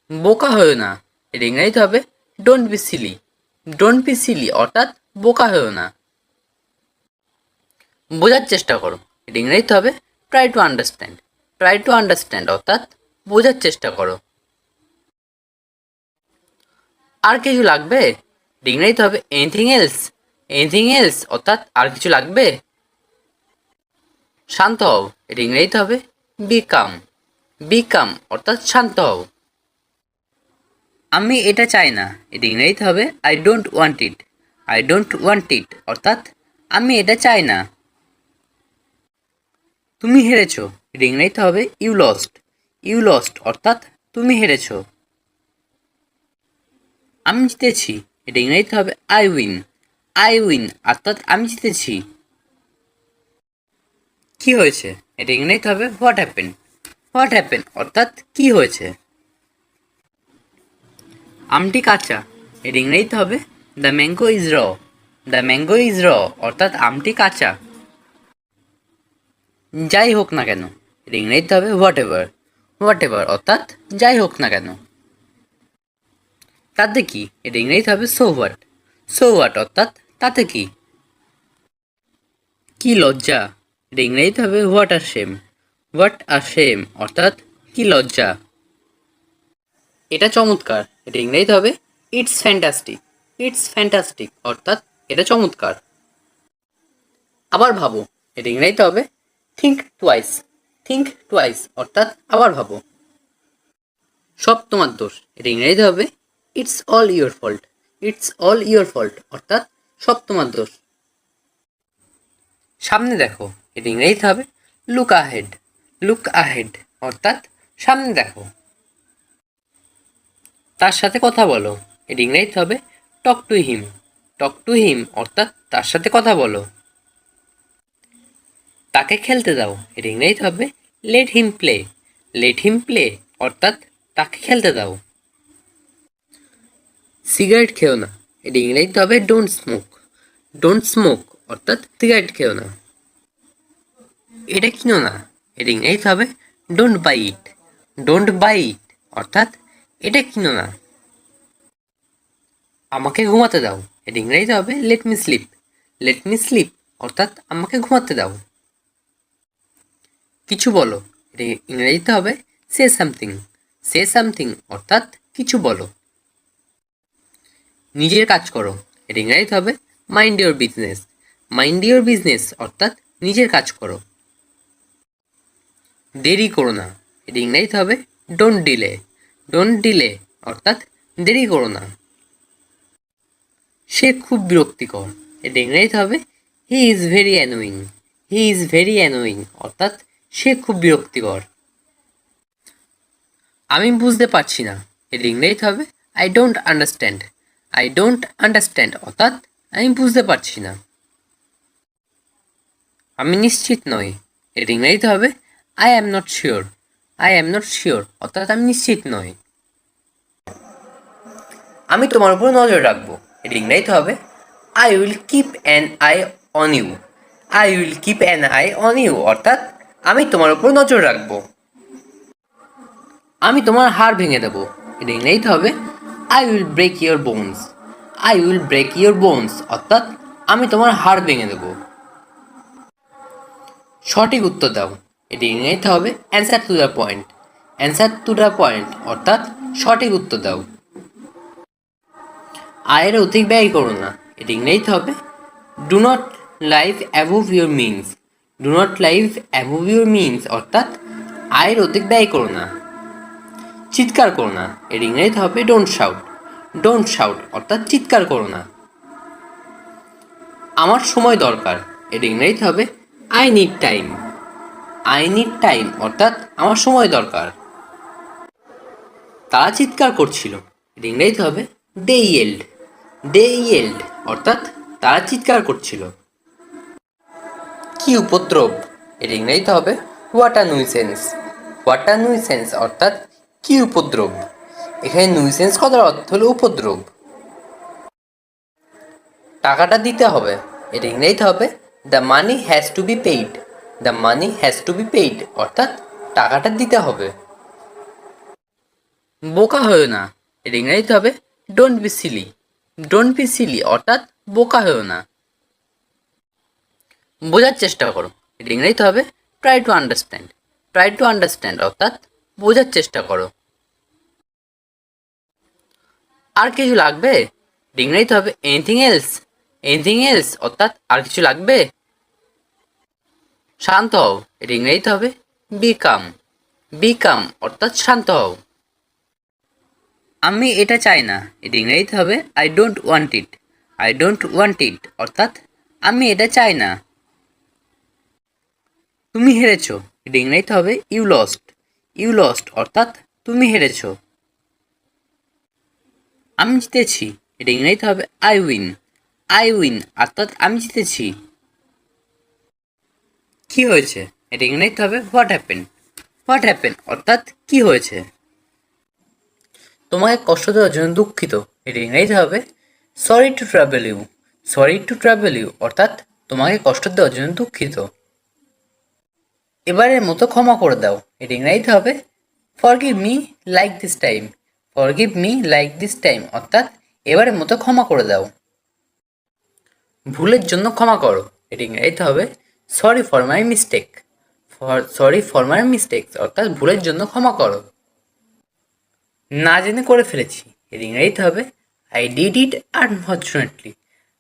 বোকা হয়েও না, এটা ইংরেজিতে হবে don't be silly. Don't be silly অর্থাৎ বোকা হয়েও না। বোঝার চেষ্টা করো, এটা ইংরেজিতে হবে try to understand. Try to understand অর্থাৎ বোঝার চেষ্টা করো। আর কিছু লাগবে, এটা ইংরেজিতে হবে এনিথিং এলস। এনিথিং এলস অর্থাৎ আর কিছু লাগবে। শান্ত হও, এটা ইংরেজিতে হবে বি কাম। বি কাম অর্থাৎ শান্ত হও। আমি এটা চাই না, এটা ইংরেজিতে হবে I don't want it. I don't want ইট অর্থাৎ আমি এটা চাই না। তুমি হেরেছো, এটা ইংরেজিতে হবে ইউ লস্ট। ইউ লস্ট অর্থাৎ তুমি হেরেছো। আমি জিতেছি, এটা ইংরেজিতে হবে আই উইন। আই উইন অর্থাৎ আমি জিতেছি। কি হয়েছে, এটা ইংরেজিতে হবে হোয়াট হ্যাপেন। হোয়াট হ্যাপেন অর্থাৎ কি হয়েছে। আমটি কাঁচা, এটা ইংরেজিতে হবে দ্য ম্যাঙ্গো ইজ র। দ্য ম্যাঙ্গো ইজ র অর্থাৎ আমটি কাঁচা। যাই হোক না কেন, এটা ইংরেজিতে হবে হোয়াট এভার। হোয়াট এভার অর্থাৎ যাই হোক না কেন। তাতে কি, এটা ইংরেজিতে হবে সো হোয়াট। সো হোয়াট অর্থাৎ তাতে কি। কি লজ্জা, এটা ইংরেজিতে হবে what R shame. What are shame অর্থাৎ কি লজ্জা। এটা চমৎকার, এটা ইংরেজিতে হবে ইটস ফ্যান্টাস্টিক। ইটস ফ্যান্টাস্টিক অর্থাৎ এটা চমৎকার। আবার ভাবো, এটা ইংরেজিতে হবে থিঙ্ক টুয়াইস। থিঙ্ক টুয়াইস অর্থাৎ আবার ভাবো। সব তোমার দোষ, এটা ইংরেজিতে হবে it's all your fault. It's all your fault অর্থাৎ সব তোমার দোষ। সামনে দেখো, এটা ইংরেজিতে হবে লুক আহেড। লুক আহেড অর্থাৎ সামনে দেখো। তার সাথে কথা বলো, এর ইংরেজি হবে talk to him. Talk to him অর্থাৎ তার সাথে কথা বলো। তাকে খেলতে দাও, এর ইংরেজি হবে let him play. Let him play অর্থাৎ তাকে খেলতে দাও। সিগারেট খেও না, এর ইংরেজি হবে ডোন্ট স্মোক। ডোন্ট স্মোক অর্থাৎ সিগারেট খেও না। এটা কিনো না, এর ইংরেজি হবে don't buy it. Don't buy it অর্থাৎ এটা কিনো না। আমাকে ঘুমাতে দাও, এর ইংরেজি হবে let me slip. Let me slip অর্থাৎ আমাকে ঘুমাতে দাও। কিছু বলো, এর ইংরেজিতে হবে সে সামথিং। সে সামথিং অর্থাৎ কিছু বলো। নিজের কাজ করো, এর ইংরেজিতে হবে mind your business. Mind your business অর্থাৎ নিজের কাজ করো। দেরি করো না, এর ইংরেজিতে হবে ডোন্ট ডিলে। ডোন্ট ডিলে অর্থাৎ দেরি করো না। সে খুব বিরক্তিকর, এর ইংরেজিতে হবে he is very annoying. He is very annoying অর্থাৎ সে খুব বিরক্তিকর। আমি বুঝতে পারছি না, এর ইংরেজিতে হবে I don't understand. I don't understand অর্থাৎ আমি বুঝতে পারছি না। আমি নিশ্চিত নই, এর ইংরেজিতে হবে I am not sure. I am not sure অর্থাৎ আমি নিশ্চিত নই। আমি তোমার উপর নজর রাখবো, এর ইংরেজিতে হবে I will keep an eye on you. I will keep an eye on you অর্থাৎ আমি তোমার উপর নজর রাখবো। আমি তোমার হাড় ভেঙে দেবো, এর ইংরেজিতে হবে I will break your bones. I will break your bones অর্থাৎ আমি তোমার হাড় ভেঙে দেবো। সঠিক উত্তর দাও, এটি ইংরেজিতে হবে answer to the point. Answer to the point অর্থাৎ সঠিক উত্তর দাও। আয়ের অধিক ব্যয় করো না, এটি ইংরেজিতে হবে do not live above your means. Do not live above your means অর্থাৎ আয়ের অধিক ব্যয় করো না। চিৎকার করো না, এর ইংরেজিতে হবে ডোন্ট শাউট। ডোন্ট শাউট অর্থাৎ চিৎকার করো না। আমার সময় দরকার, এর ইংরেজিতে হবে I need time. I need time অর্থাৎ আমার সময় দরকার। তারা চিৎকার করছিল, এর ইংরেজিতে হবে দে ইয়েল্ড। দে ইয়েল্ড অর্থাৎ তারা চিৎকার করছিল। কি উপদ্রব, এর ইংরেজিতে হবে what a nuisance. What a nuisance অর্থাৎ কি উপদ্রব। এখানে নুইসেন্স কথার অর্থ হলো উপদ্রব। টাকাটা দিতে হবে, এর ইংরেজিতে হবে the money has to be paid. The money has to be paid অর্থাৎ টাকাটা দিতে হবে। বোকা হয়েও না, এর ইংরেজিতে হবে don't be silly. Don't be silly অর্থাৎ বোকা হয়েও না। বোঝার চেষ্টা করো, এর ইংরেজিতে হবে try to understand. Try to understand অর্থাৎ বোঝার চেষ্টা করো। আর কিছু লাগবে, ইংরেজিতে হবে এনিথিং এলস। এনিথিং এলস অর্থাৎ আর কিছু লাগবে। শান্ত হও, এর ইংরেজিতে হবে বি কাম। বি কাম অর্থাৎ শান্ত হও। আমি এটা চাই না, এর ইংরেজিতে হবে I don't want it. I don't want ইট অর্থাৎ আমি এটা চাই না। তুমি হেরেছো, এর ইংরেজিতে হবে ইউ লস্ট। ইউ লস্ট অর্থাৎ তুমি হেরেছো। আমি জিতেছি, এর ইংরেজিতে হবে আই উইন। আই উইন অর্থাৎ আমি জিতেছি। কি হয়েছে, এটা ইংরেজিতে হবে হোয়াট হ্যাপেন। হোয়াট হ্যাপেন অর্থাৎ কি হয়েছে। তোমাকে কষ্ট দেওয়ার জন্য দুঃখিত, এটা ইংরেজিতে হবে sorry to trouble you. Sorry to trouble you অর্থাৎ তোমাকে কষ্ট দেওয়ার জন্য দুঃখিত। এবারের মতো ক্ষমা করে দাও, এটা ইংরেজিতে হবে forgive me like this time. Forgive me like this time অর্থাৎ এবারের মতো ক্ষমা করে দাও। ভুলের জন্য ক্ষমা করো, এটা ইংরেজিতে হবে sorry for my mistake. Sorry for my mistake অর্থাৎ ভুলের জন্য ক্ষমা করো। না জেনে করে ফেলেছি, এর ইংরেজিতে হবে I did it unfortunately.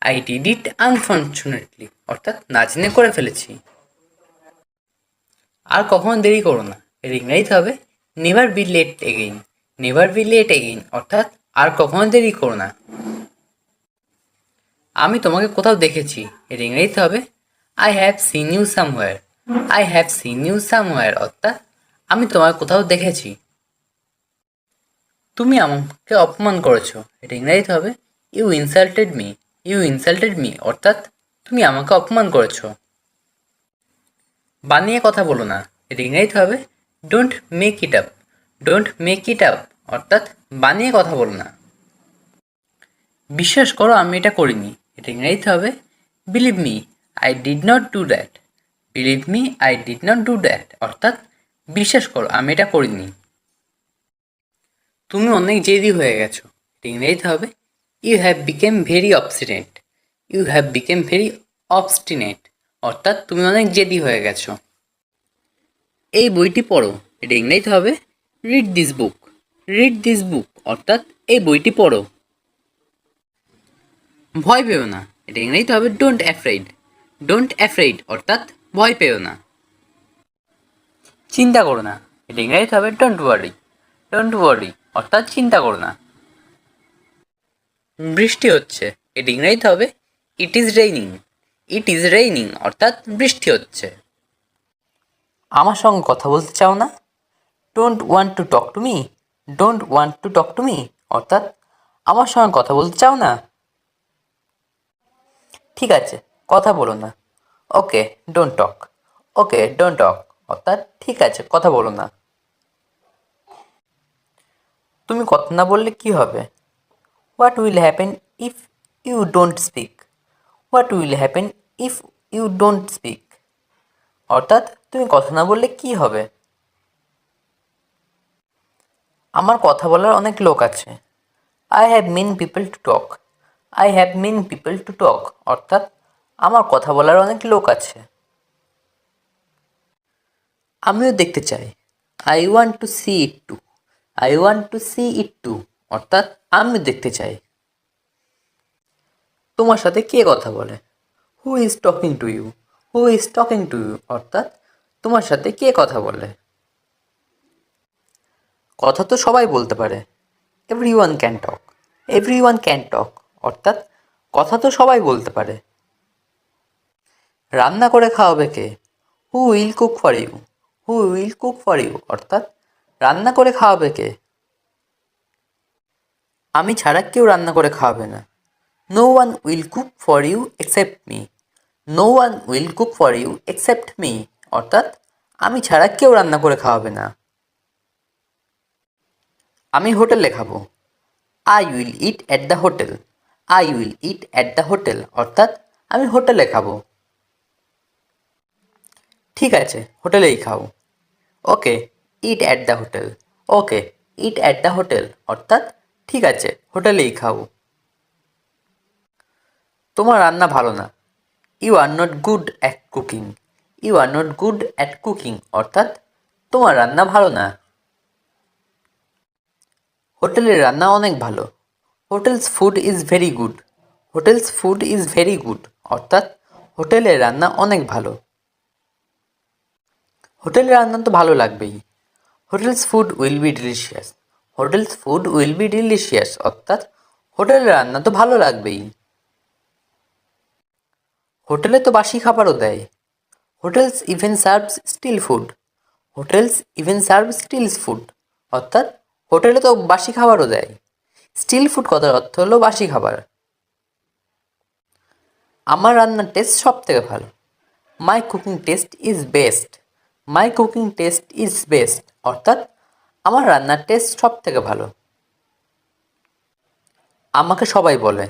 I did it unfortunately অর্থাৎ না জেনে করে ফেলেছি। আর কখনো দেরি করো না, এর ইংরেজিতে হবে never be late again. Never be late again অর্থাৎ আর কখনো দেরি করো না। আমি তোমাকে কোথাও দেখেছি, এর ইংরেজিতে হবে I have seen you somewhere. I have seen you somewhere অর্থাৎ আমি তোমাকে কোথাও দেখেছি। তুমি আমাকে অপমান করেছো, এটা ইংরেজিতে হবে you insulted me. You insulted me অর্থাৎ তুমি আমাকে অপমান করেছো। বানিয়ে কথা বলো না, এটা ইংরেজিতে হবে don't make it up. Don't make it up অর্থাৎ বানিয়ে কথা বলো না। বিশ্বাস করো আমি এটা করিনি, এটা ইংরেজিতে হবে believe me I did not do that. Believe me I did not do that অর্থাৎ বিশ্বাস করো আমি এটা করিনি। তুমি অনেক জেদি হয়ে গেছো, এটা ইংরেজিতে হবে you have become very obstinate. You have become very obstinate অর্থাৎ তুমি অনেক জেদি হয়ে গেছো। এই বইটি পড়ো, এটা ইংরেজিতে হবে read this book. Read this book অর্থাৎ এই বইটি পড়ো। ভয় পেও না, এটা ইংরেজিতে হবে ডোন্ট অ্যাফ্রেড। ডোন্ট অ্যাফ্রেড অর্থাৎ ভয় পেও না। চিন্তা করো না, এটা ইংরেজিতে হবে ডোন্ট ওয়ারি। ডোন্ট ওয়ারি অর্থাৎ চিন্তা করো না। বৃষ্টি হচ্ছে, এটা ইংরেজিতে হবে it is raining. It is raining অর্থাৎ বৃষ্টি হচ্ছে। আমার সঙ্গে কথা বলতে চাও না? Don't want to talk to me. Don't want to talk to me অর্থাৎ আমার সঙ্গে কথা বলতে চাও না? ঠিক আছে, কথা বলো না। Okay don't talk. Okay don't talk অর্থাৎ ঠিক আছে কথা বলো না। তুমি কথা না বললে কী হবে? What will happen if you don't speak. What will happen if you don't speak অর্থাৎ তুমি কথা না বললে কী হবে? আমার কথা বলার অনেক লোক আছে। I have many people to talk. I have many people to talk অর্থাৎ আমার কথা বলার অনেক লোক আছে। আমিও দেখতে চাই। I want to see it too. I want to see it too অর্থাৎ আমিও দেখতে চাই। তোমার সাথে কে কথা বলে? Who is talking to you. Who is talking to you অর্থাৎ তোমার সাথে কে কথা বলে? কথা তো সবাই বলতে পারে। Everyone can talk. Everyone can talk অর্থাৎ কথা তো সবাই বলতে পারে। রান্না করে খাওয়াবে কে? Who will cook for you. Who will cook for you অর্থাৎ রান্না করে খাওয়াবে কে? আমি ছাড়া কেউ রান্না করে খাওয়াবে না। No one will cook for you except me. No one will cook for you except me অর্থাৎ আমি ছাড়া কেউ রান্না করে খাওয়াবে না। আমি হোটেলে খাবো। I will eat at the hotel. I will eat at the hotel অর্থাৎ আমি হোটেলে খাবো। ঠিক আছে হোটেলেই খাও। Okay eat at the hotel. Okay eat at the hotel অর্থাৎ ঠিক আছে হোটেলেই খাও। তোমার রান্না ভালো না। You are not good at cooking. You are not good at cooking অর্থাৎ তোমার রান্না ভালো না। হোটেলের রান্না অনেক ভালো। Hotel's food is very good. Hotels food is very good অর্থাৎ হোটেলের রান্না অনেক ভালো। হোটেলের রান্না তো ভালো লাগবেই। Hotels food will be delicious. Hotels food will be delicious অর্থাৎ হোটেলের রান্না তো ভালো লাগবেই। হোটেলে তো বাসি খাবারও দেয়। Hotels even serves stale food. Hotels even serve stale food অর্থাৎ হোটেলে তো বাসি খাবারও দেয়। স্টিল ফুড কথার অর্থ হলো বাসি খাবার। আমার রান্নার টেস্ট সব থেকে ভালো। My cooking test is best. My cooking test is best অর্থাৎ আমার রান্নার টেস্ট সব থেকে ভালো। আমাকে সবাই বলে।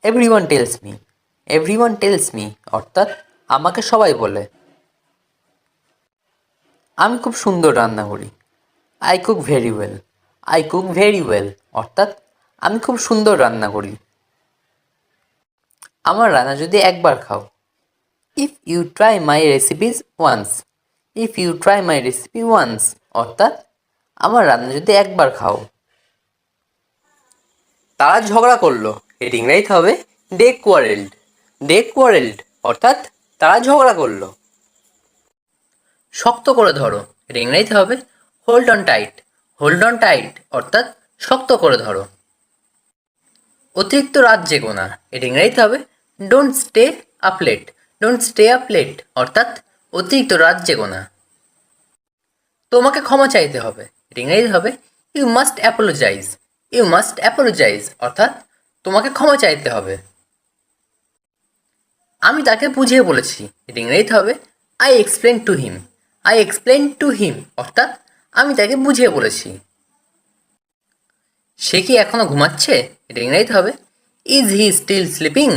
Every one tales me. Every one tales me অর্থাৎ আমাকে সবাই বলে। আমি খুব সুন্দর রান্না করি। I cook very well. I cook very well অর্থাৎ আমি খুব সুন্দর রান্না করি। আমার রান্না যদি একবার খাও। If you try my recipes once. If you try my recipe once অর্থাৎ আমার রান্না যদি একবার খাও। তারা ঝগড়া করলো, এর ইংরেজিতে হবে দে কোয়ারেলড। দে কোয়ারেলড অর্থাৎ তারা ঝগড়া করলো। শক্ত করে ধরো, এর ইংরেজিতে হবে hold on tight. Hold on tight অর্থাৎ শক্ত করে ধরো। অতিরিক্ত রাত জেগো না, এর ইংরেজিতে হবে don't stay up late. Don't stay up late অর্থাৎ অতিরিক্ত রাত জেগো না। তোমাকে ক্ষমা চাইতে হবে, এর ইংরেজিতে হবে you must apologise. You must apologise অর্থাৎ তোমাকে ক্ষমা চাইতে হবে। আমি তাকে বুঝিয়ে বলেছি, এটা ইংরেজিতে হবে I explain to him. I explain to him অর্থাৎ আমি তাকে বুঝিয়ে বলেছি। সে কি এখনো ঘুমাচ্ছে, এটা ইংরেজিতে হবে is he still sleeping.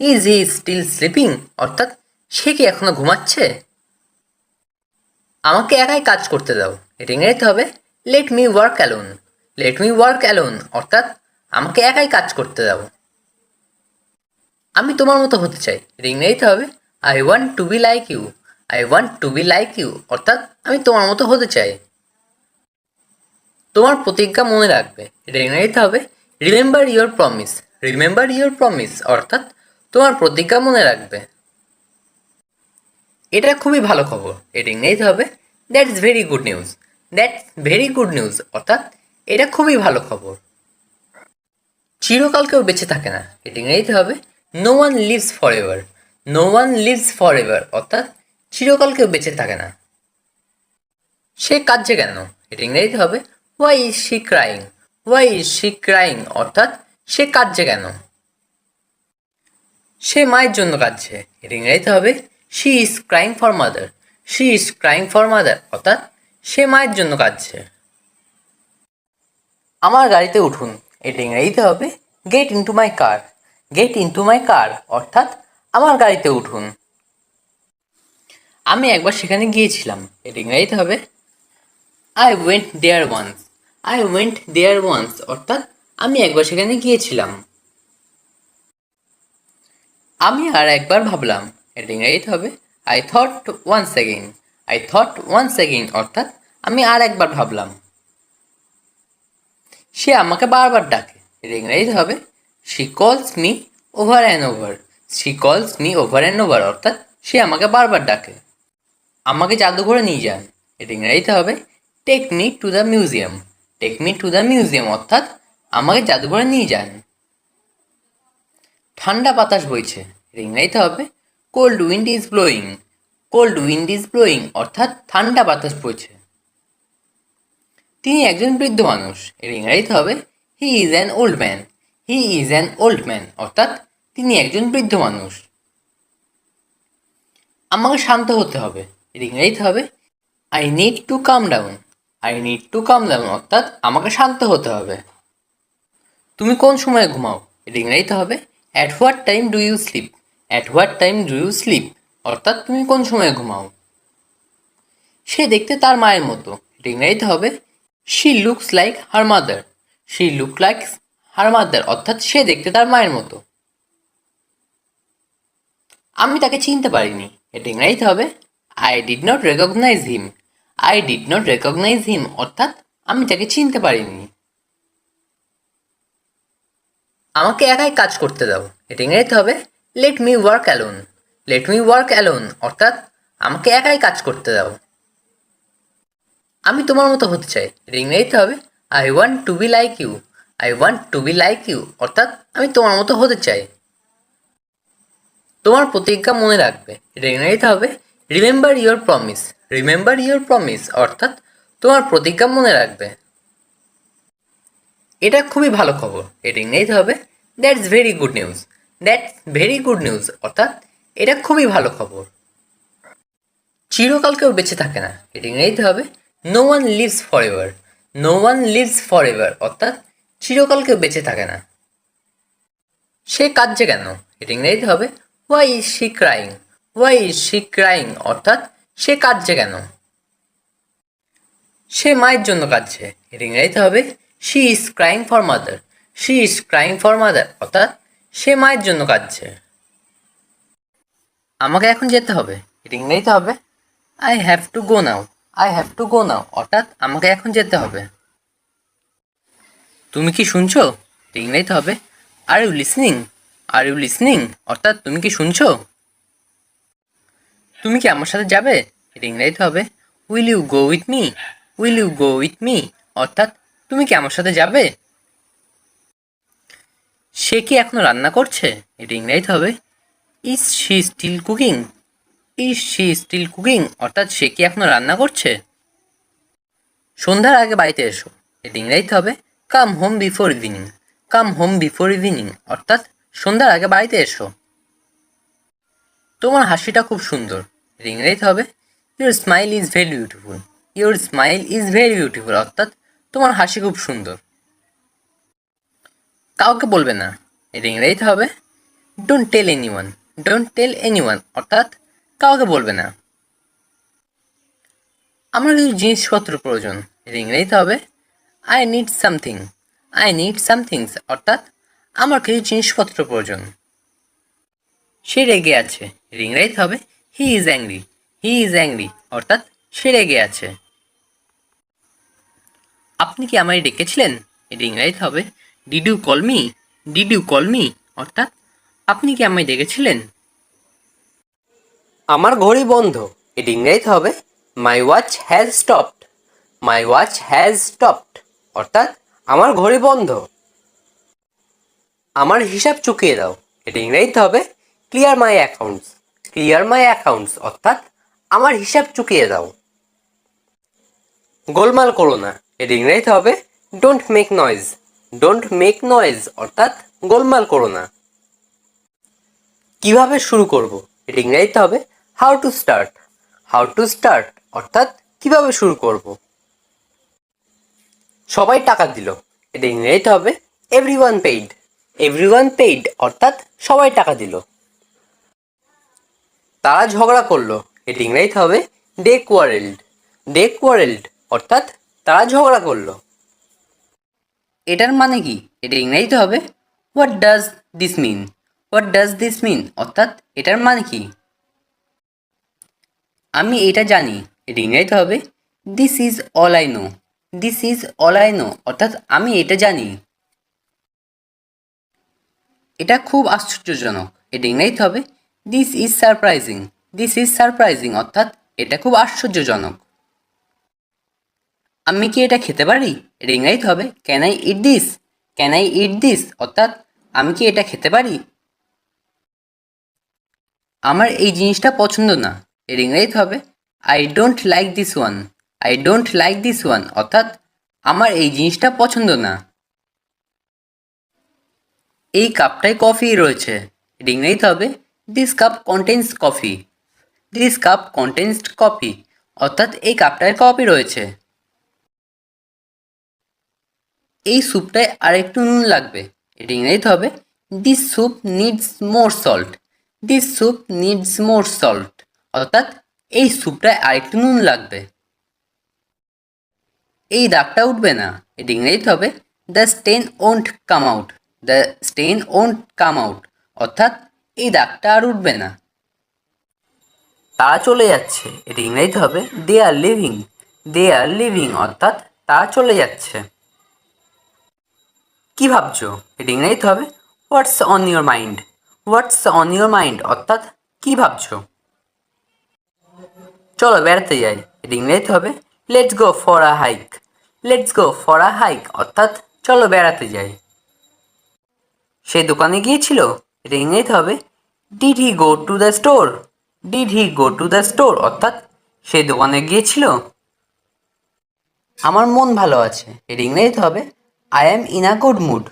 Is he still sleeping অর্থাৎ সে কি এখনো ঘুমাচ্ছে। আমাকে একাই কাজ করতে দাও, এটা ইংরেজিতে হবে let me work alone. Let me work alone অর্থাৎ আমাকে একাই কাজ করতে দাও। আমি তোমার মতো হতে চাই, এটা ইংরেজিতে হবে I want to be like you. I want to be like you অর্থাৎ আমি তোমার মতো হতে চাই। তোমার প্রতিজ্ঞা মনে রাখবে, এটা ইংরেজিতে হবে remember your promise. Remember your promise অর্থাৎ তোমার প্রতিজ্ঞা মনে রাখবে। এটা খুবই ভালো খবর, এটা ইংরেজিতে হবে that's very good news. That's very good news অর্থাৎ এটা খুবই ভালো খবর। চিরকাল কেউ বেঁচে থাকে না, এটা ইংরেজিতে হবে no one lives for ever. No one lives for ever অর্থাৎ চিরকাল কেউ বেঁচে থাকে না। সে কাঁদছে কেন, এটা ইংরেজিতে হবে why is she crying. Why is she crying অর্থাৎ সে কাঁদছে কেন। সে মায়ের জন্য কাঁদছে, এটা ইংরেজিতে হবে she is crying for mother. She is crying for mother অর্থাৎ সে মায়ের জন্য কাঁদছে। আমার গাড়িতে উঠুন, এটা ইংরেজিতে হবে get into my car. Get into my car অর্থাৎ আমার গাড়িতে উঠুন। আমি একবার সেখানে গিয়েছিলাম, এটা ইংরেজিতে হবে I went there once. I went there once অর্থাৎ আমি একবার সেখানে গিয়েছিলাম। আমি আর একবার ভাবলাম, এটা ইংরেজিতে হবে I thought once again. I thought once again অর্থাৎ আমি আর একবার ভাবলাম। সে আমাকে বারবার ডাকে, এটা ইংরেজিতে হবে শি কলস me over and over. She কলস মি ওভার অ্যান্ড ওভার অর্থাৎ সে আমাকে বারবার ডাকে। আমাকে জাদুঘরে নিয়ে যান, এটা ইংরেজিতে হবে take me to the museum. Take me to the museum অর্থাৎ আমাকে জাদুঘরে নিয়ে যান। ঠান্ডা বাতাস বইছে, এটা ইংরেজিতে হবে cold wind is blowing. Cold wind is blowing অর্থাৎ ঠান্ডা বাতাস বইছে। তিনি একজন বৃদ্ধ মানুষ, এর ইংরেজিতে হবে he is an old man. He is an old man অর্থাৎ তিনি একজন বৃদ্ধ মানুষ। আমাকে শান্ত হতে হবে, এর ইংরেজিতে হবে I need to calm down. I need to calm down অর্থাৎ আমাকে শান্ত হতে হবে। তুমি কোন সময়ে ঘুমাও, এর ইংরেজিতে হবে at what time do you sleep. At what time do you sleep অর্থাৎ তুমি কোন সময়ে ঘুমাও। সে দেখতে তার মায়ের মতো, এর ইংরেজিতে হবে she looks like her mother. She look like her mother অর্থাৎ সে দেখতে তার মায়ের মতো। আমি তাকে চিনতে পারিনি, এটা ইংরেজিতে হবে I did not recognise him. I did not recognise him অর্থাৎ আমি তাকে চিনতে পারিনি। আমাকে একাই কাজ করতে দাও, এটা ইংরেজিতে হবে let me work alone. Let me work alone অর্থাৎ আমাকে একাই কাজ করতে দাও। আমি তোমার মতো হতে চাই, এটা ইংরেজিতে হবে I want to be like you. I want to be like you অর্থাৎ আমি তোমার মতো হতে চাই। তোমার প্রতিজ্ঞা মনে রাখবে, এটা ইংরেজিতে হবে remember your promise. Remember your promise অর্থাৎ তোমার প্রতিজ্ঞা মনে রাখবে। এটা খুবই ভালো খবর, এটা ইংরেজিতে হবে that's very good news. That's very good news অর্থাৎ এটা খুবই ভালো খবর। চিরকাল কেউ বেঁচে থাকে না, এটা ইংরেজিতে হবে no one lives for ever. No one lives for ever অর্থাৎ চিরকাল কেউ বেঁচে থাকে না। সে কাঁদছে কেন, এটা ইংরেজিতে হবে why is she crying. Why is she crying অর্থাৎ সে কাঁদছে কেন। সে মায়ের জন্য কাঁদছে, এটা ইংরেজিতে হবে she is crying for mother. She is crying for mother অর্থাৎ সে মায়ের জন্য কাঁদছে। আমাকে এখন যেতে হবে, এটা ইংরেজিতে হবে I have to go now. I have to go now অর্থাৎ আমাকে এখন যেতে হবে। তুমি কি শুনছো, এটা ইংরেজিতে হবে are you listening. Are you listening অর্থাৎ তুমি কি শুনছো। তুমি কি আমার সাথে যাবে, এটা ইংরেজিতে হবে will you go with me. Will you go with me অর্থাৎ তুমি কি আমার সাথে যাবে। সে কি এখনো রান্না করছে, এটা ইংরেজিতে হবে is she still cooking. Is she still cooking অর্থাৎ সে কি এখনো রান্না করছে। সন্ধ্যার আগে বাড়িতে এসো, এটা ইংরেজিতে হবে come home before evening, come home before evening অর্থাৎ সন্ধ্যার আগে বাড়িতে এসো। তোমার হাসিটা খুব সুন্দর, এটা ইংরেজিতে হবে your smile is very beautiful, your smile is very beautiful অর্থাৎ তোমার হাসি খুব সুন্দর। কাউকে বলবে না, এটা ইংরেজিতে হবে don't tell anyone, don't tell anyone অর্থাৎ কাউকে বলবে না। আমার কিছু জিনিসপত্র প্রয়োজন, এটা ইংরেজিতে হবে I need something, I need somethings অর্থাৎ আমার কিছু জিনিসপত্র প্রয়োজন। সে রেগে আছে, এটা ইংরেজিতে হবে he is angry, he is angry অর্থাৎ সে রেগে আছে। আপনি কি আমায় ডেকেছিলেন, এটা ইংরেজিতে হবে did you call me, did you call me অর্থাৎ আপনি কি আমায় ডেকেছিলেন। আমার ঘড়ি বন্ধ, এটা ইংরেজিতে হবে my watch has stopped, my watch has stopped অর্থাৎ আমার ঘড়ি বন্ধ। আমার হিসাব চুকিয়ে দাও, এটা ইংরেজিতে হবে ক্লিয়ার মাই অ্যাকাউন্টস, ক্লিয়ার মাই অ্যাকাউন্টস অর্থাৎ আমার হিসাব চুকিয়ে দাও। গোলমাল করো না, এটা ইংরেজিতে হবে don't make noise, don't make noise অর্থাৎ গোলমাল করো না। কিভাবে শুরু করব, এটা ইংরেজিতে হবে how to start, how to start অর্থাৎ কিভাবে শুরু করব। সবাই টাকা দিল, এটা ইংরেজিতে হবে এভরিওয়ান পেইড, এভরিওয়ান পেইড অর্থাৎ সবাই টাকা দিল। তারা ঝগড়া করলো, এটা ইংরেজিতে হবে দে কোয়ারেলড, দে কোয়ারেলড অর্থাৎ তারা ঝগড়া করলো। এটার মানে কি, এটা ইংরেজিতে হবে what does this mean, what does this mean অর্থাৎ এটার মানে কি। আমি এটা জানি, এটা ইংরেজিতে হবে this is all I know, this is all I know অর্থাৎ আমি এটা জানি। এটা খুব আশ্চর্যজনক, এটা ইংরেজিতে হবে this is surprising, this is surprising অর্থাৎ এটা খুব আশ্চর্যজনক। আমি কি এটা খেতে পারি, এটা ইংরেজিতে হবে can I eat this, can I eat this অর্থাৎ আমি কি এটা খেতে পারি। আমার এই জিনিসটা পছন্দ না, এর ইংরেজিতে হবে I don't like this one, I don't like this one অর্থাৎ আমার এই জিনিসটা পছন্দ না। এই কাপটায় কফি রয়েছে, এর ইংরেজিতে হবে this cup contains coffee, this cup contains coffee অর্থাৎ এই কাপটায় কফি রয়েছে। এই স্যুপটায় আরেকটু নুন লাগবে, এটা ইংরেজিতে হবে this soup needs more salt, this soup needs more salt অর্থাৎ এই স্যুপটায় আরেকটু নুন লাগবে। এই দাগটা উঠবে না, এটা ইংরেজিতে হবে the stain won't come out, the stain won't come out অর্থাৎ এই দাগটা আর উঠবে না। তারা চলে যাচ্ছে, এটা ইংরেজিতে হবে they R living, they R living অর্থাৎ তারা চলে যাচ্ছে। কি ভাবছো, এটা ইংরেজিতে হবে হোয়াটস on your mind, what's on your mind অর্থাৎ কি ভাবছো। চলো বেড়াতে যাই, এটা ইংরেজিতে হবে let's go for a hike, let's go for a hike অর্থাৎ চলো বেড়াতে যাই। সে দোকানে গিয়েছিল, এটা ইংরেজিতে হবে did he go to the store, did he go to the store অর্থাৎ সে দোকানে গিয়েছিল। আমার মন ভালো আছে, এটা ইংরেজিতে হবে I am in a good mood,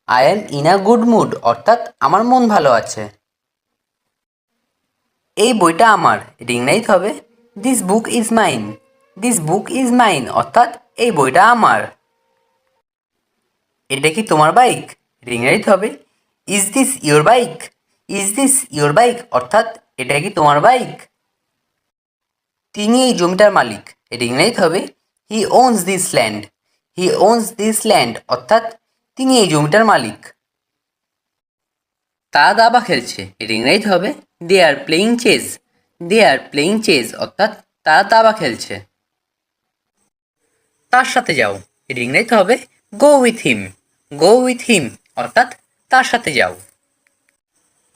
I am in a good mood অর্থাৎ আমার মন ভালো আছে। এই বইটা আমার, এটা ইংরেজিতে হবে this book is mine, this book is mine অর্থাৎ এই বইটা আমার। এটা কি তোমার বাইক, এটা ইংরেজিতে হবে is this your bike, is this your bike অর্থাৎ এটা কি তোমার বাইক। তিনি এই জমিটার মালিক, এটা ইংরেজিতে হবে he owns this land, he owns this land অর্থাৎ তিনি এই জমিটার মালিক। তারা দাবা খেলছে, এটা ইংরেজিতে হবে they are playing chess, they are playing chess অর্থাৎ তারা দাবা খেলছে। তার সাথে যাও, এটা ইংরেজিতে হবে go with him, go with him অর্থাৎ তার সাথে যাও।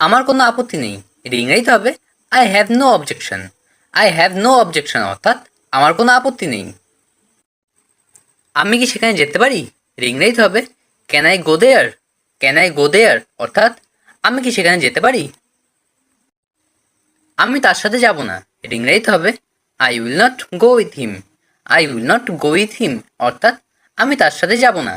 আমার কোনো আপত্তি নেই, এটা ইংরেজিতে হবে I have no objection, I have no objection অর্থাৎ আমার কোনো আপত্তি নেই। আমি কি সেখানে যেতে পারি, এটা ইংরেজিতে হবে can I go there, can I go there অর্থাৎ আমি কি সেখানে যেতে পারি। আমি তার সাথে যাব না, এটা ইংরেজিতে হবে I will not go with him, I will not go with him অর্থাৎ আমি তার সাথে যাব না।